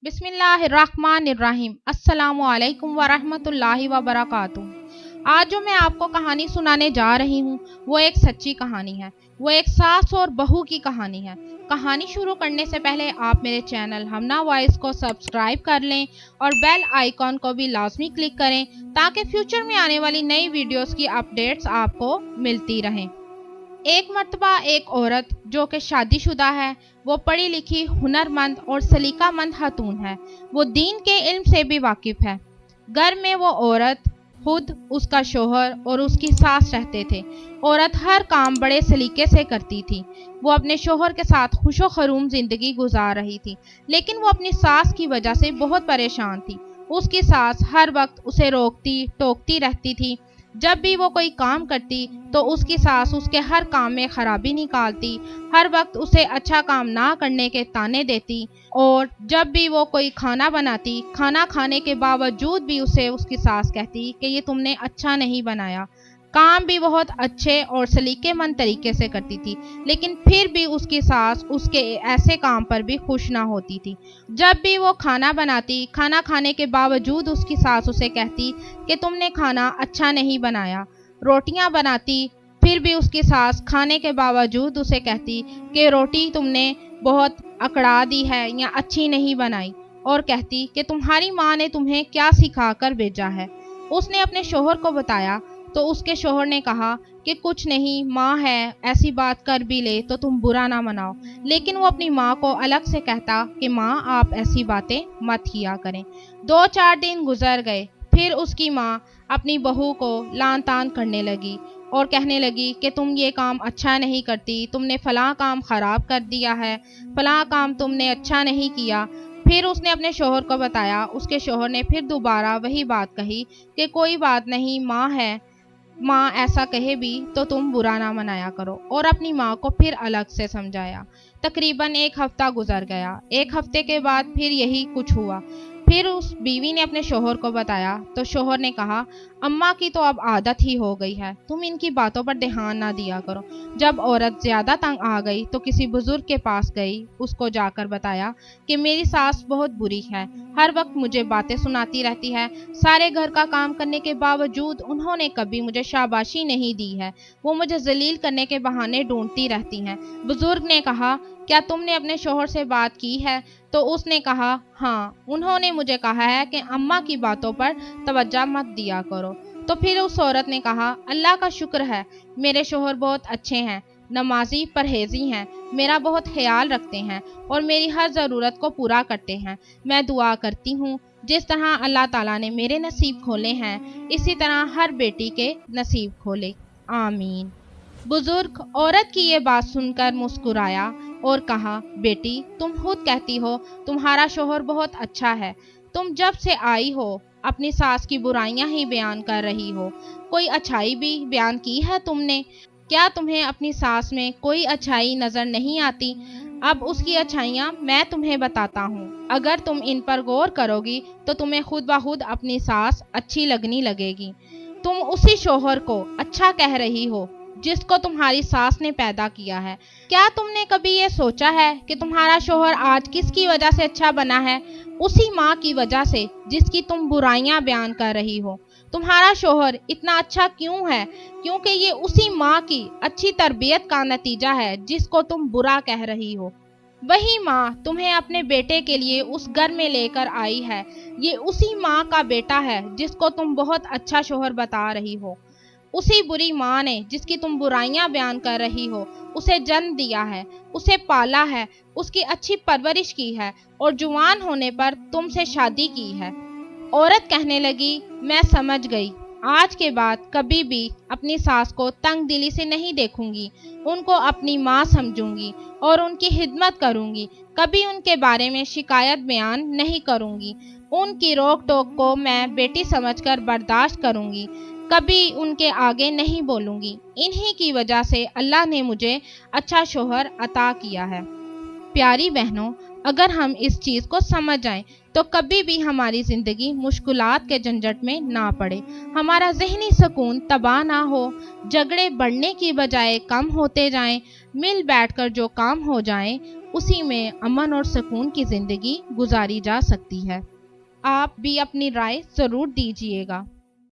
बिस्मिल्लाहिर्रहमानिर्रहीम अस्सलामु अलैकुम वरहमतुल्लाहि वबरकातुहू। आज जो मैं आपको कहानी सुनाने जा रही हूँ वो एक सच्ची कहानी है। वो एक सास और बहू की कहानी है। कहानी शुरू करने से पहले आप मेरे चैनल हमना वॉइस को सब्सक्राइब कर लें और बेल आइकॉन को भी लाजमी क्लिक करें ताकि फ्यूचर में आने वाली नई वीडियोस की अपडेट्स आपको मिलती रहें। एक मर्तबा एक औरत जो कि शादीशुदा है, वो पढ़ी लिखी, हुनरमंद और सलीकामंद खातून है। वो दीन के इल्म से भी वाकिफ है। घर में वो औरत, खुद, उसका शोहर और उसकी सास रहते थे। औरत हर काम बड़े सलीके से करती थी। वो अपने शोहर के साथ खुशो खरूम जिंदगी गुजार रही थी, लेकिन वो अपनी सास की वजह से बहुत परेशान थी। उसकी सास हर वक्त उसे रोकती टोकती रहती थी। जब भी वो कोई काम करती तो उसकी सास उसके हर काम में खराबी निकालती, हर वक्त उसे अच्छा काम ना करने के ताने देती और जब भी वो कोई खाना बनाती, खाना खाने के बावजूद भी उसे उसकी सास कहती कि ये तुमने अच्छा नहीं बनाया। काम भी बहुत अच्छे और सलीकेमंद तरीके से करती थी, लेकिन फिर भी उसकी सास उसके ऐसे काम पर भी खुश ना होती थी। जब भी वो खाना बनाती, खाना खाने के बावजूद उसकी सास उसे कहती कि तुमने खाना अच्छा नहीं बनाया। रोटियां बनाती, फिर भी उसकी सास खाने के बावजूद उसे कहती कि रोटी तुमने बहुत अकड़ा दी है या अच्छी नहीं बनाई, और कहती कि तुम्हारी माँ ने तुम्हें क्या सिखा कर भेजा है। उसने अपने शोहर को बताया तो उसके शोहर ने कहा कि कुछ नहीं, माँ है, ऐसी बात कर भी ले तो तुम बुरा ना मनाओ। लेकिन वो अपनी माँ को अलग से कहता कि माँ आप ऐसी बातें मत किया करें। 2-4 दिन गुजर गए। फिर उसकी माँ अपनी बहू को लान तान करने लगी और कहने लगी कि तुम ये काम अच्छा नहीं करती, तुमने फलां काम खराब कर दिया है, फलां काम तुमने अच्छा नहीं किया। फिर उसने अपने शोहर को बताया। उसके शोहर ने फिर दोबारा वही बात कही कि कोई बात नहीं, माँ है, माँ ऐसा कहे भी तो तुम बुरा ना मनाया करो, और अपनी माँ को फिर अलग से समझाया। तकरीबन 1 हफ्ता गुजर गया। 1 हफ्ते के बाद फिर यही कुछ हुआ। फिर उस बीवी ने अपने शोहर को बताया तो शोहर ने कहा, अम्मा की तो अब आदत ही हो गई है, तुम इनकी बातों पर ध्यान ना दिया करो। जब औरत ज्यादा तंग आ गई तो किसी बुजुर्ग के पास गई। उसको जाकर बताया कि मेरी सास बहुत बुरी है, हर वक्त मुझे बातें सुनाती रहती है, सारे घर का काम करने के बावजूद उन्होंने कभी मुझे शाबाशी नहीं दी है, वो मुझे जलील करने के बहाने ढूंढती रहती हैं। बुजुर्ग ने कहा, क्या तुमने अपने शोहर से बात की है? तो उसने कहा, हाँ, उन्होंने मुझे कहा है कि अम्मा की बातों पर तवज्जो मत दिया करो। तो फिर उस औरत ने कहा, अल्लाह का शुक्र है, मेरे शोहर बहुत अच्छे हैं, नमाजी परहेजी हैं, मेरा बहुत ख्याल रखते हैं और मेरी हर ज़रूरत को पूरा करते हैं। मैं दुआ करती हूँ जिस तरह अल्लाह ताला ने मेरे नसीब खोले हैं, इसी तरह हर बेटी के नसीब खोले, आमीन। बुजुर्ग औरत की ये बात सुनकर मुस्कुराया और कहा, बेटी तुम खुद कहती हो तुम्हारा शोहर बहुत अच्छा है, तुम जब से आई हो अपनी सास की बुराइयां ही बयान कर रही हो, कोई अच्छाई भी बयान की है तुमने? क्या तुम्हें अपनी सास में कोई अच्छाई नजर नहीं आती? अब उसकी अच्छाइयाँ मैं तुम्हें बताता हूँ। अगर तुम इन पर गौर करोगी तो तुम्हें खुद ब खुद अपनी सास अच्छी लगनी लगेगी। तुम उसी शोहर को अच्छा कह रही हो जिसको तुम्हारी सास ने पैदा किया है। क्या तुमने कभी ये सोचा है कि तुम्हारा शोहर आज किसकी वजह से अच्छा बना है? उसी माँ की वजह से जिसकी तुम बुराइयां बयान कर रही हो। तुम्हारा शोहर इतना अच्छा क्यों है? क्योंकि ये उसी माँ की अच्छी तरबियत का नतीजा है जिसको तुम बुरा कह रही हो। वही माँ तुम्हें अपने बेटे के लिए उस घर में लेकर आई है। ये उसी माँ का बेटा है जिसको तुम बहुत अच्छा शोहर बता रही हो। उसी बुरी माँ ने जिसकी तुम बुराइयां बयान कर रही हो उसे जन्म दिया है, उसे पाला है, उसकी अच्छी परवरिश की है और जुवान होने पर तुमसे शादी की है। औरत कहने लगी, मैं समझ गई, आज के बाद कभी भी अपनी सास को तंग दिली से नहीं देखूंगी, उनको अपनी माँ समझूंगी और उनकी खिदमत करूंगी। कभी उनके बारे में शिकायत बयान नहीं करूंगी। उनकी रोक टोक को मैं बेटी समझकर बर्दाश्त करूंगी, कभी उनके आगे नहीं बोलूंगी। इन्हीं की वजह से अल्लाह ने मुझे अच्छा शोहर अता किया है। प्यारी बहनों, अगर हम इस चीज़ को समझ जाएं तो कभी भी हमारी ज़िंदगी मुश्किलात के झंझट में ना पड़े, हमारा ज़हनी सुकून तबाह ना हो, झगड़े बढ़ने की बजाय कम होते जाएं, मिल बैठकर जो काम हो जाएं اسی میں امن اور سکون کی زندگی گزاری جا سکتی ہے۔ آپ بھی اپنی رائے ضرور دیجیے گا۔